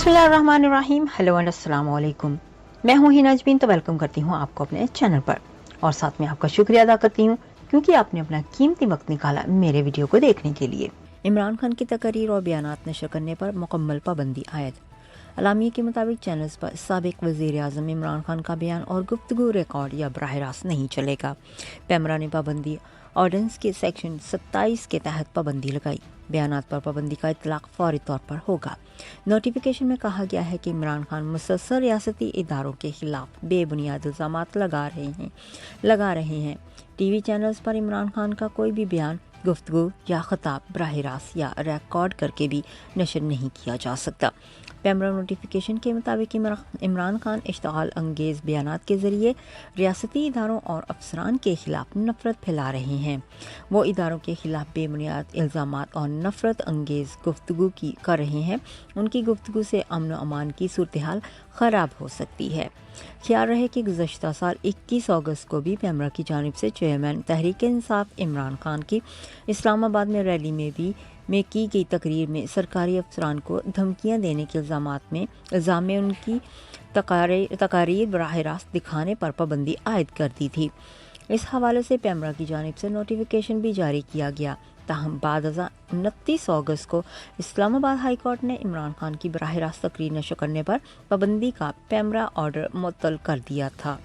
बिस्मिल्लाहिर्रहमानिर्रहीम। Hello and अस्सलाम वालेकुम। मैं हूँ हिना अजमीन, तो वेलकम करती हूँ आपको अपने चैनल पर और साथ में आपका शुक्रिया अदा करती हूँ क्योंकि आपने अपना कीमती वक्त निकाला मेरे वीडियो को देखने के लिए। इमरान खान की तकरीर और बयानात नशर करने पर मुकम्मल पाबंदी आयद। अलामी के मुताबिक चैनल्स पर साबिक वज़ीर आज़म इमरान खान का बयान और गुफ्तगू रिकॉर्ड या बराह रास्त नहीं चलेगा। पैमरा ने पाबंदी ऑर्डिनेंस के सेक्शन 27 के तहत पाबंदी लगाई। बयानात पर पाबंदी का इतलाक फौरी तौर पर होगा। नोटिफिकेशन में कहा गया है कि इमरान खान मुसलसल रियासती इदारों के खिलाफ बेबुनियाद इल्ज़ामात लगा रहे हैं। टीवी चैनल्स पर इमरान खान का कोई भी बयान, गुफ्तगू या खिताब बराह रास्त या रिकॉर्ड करके भी नशर नहीं किया जा सकता। पैमरा नोटिफिकेशन के मुताबिक इमरान खान इश्तिगाल अंगेज़ बयानात के ज़रिए रियासती इदारों और अफसरान के खिलाफ नफ़रत फैला रहे हैं। वो इदारों के खिलाफ बेबुनियाद इल्ज़ामात और नफ़रत अंगेज़ गुफ्तगू कर रहे हैं। उनकी गुफ्तगू से अमन व अमान की सूरत हाल ख़राब हो सकती है। ख्याल रहे कि गुज़श्ता साल 21 अगस्त को भी पैमरा की जानिब से चेयरमैन तहरीक इंसाफ इमरान खान की इस्लामाबाद में रैली में की गई तकरीर में सरकारी अफसरान को धमकियां देने के इल्ज़ाम में उनकी तकारीर बराह रास्त दिखाने पर पाबंदी आयद कर दी थी। इस हवाले से पैमरा की जानिब से नोटिफिकेशन भी जारी किया गया। ताहम बाद 29 अगस्त को इस्लामाबाद हाई कोर्ट ने इमरान खान की बराह रास्त तकरीर नशर करने पर पाबंदी का पैमरा ऑर्डर मुअत्तल कर दिया था।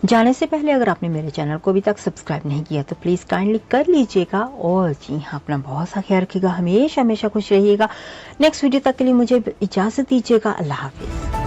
जाने से पहले अगर आपने मेरे चैनल को अभी तक सब्सक्राइब नहीं किया तो प्लीज़ काइंडली कर लीजिएगा और जी हाँ, अपना बहुत सा ख्याल रखिएगा। हमेशा खुश रहिएगा। नेक्स्ट वीडियो तक के लिए मुझे इजाज़त दीजिएगा। अल्लाह हाफिज़।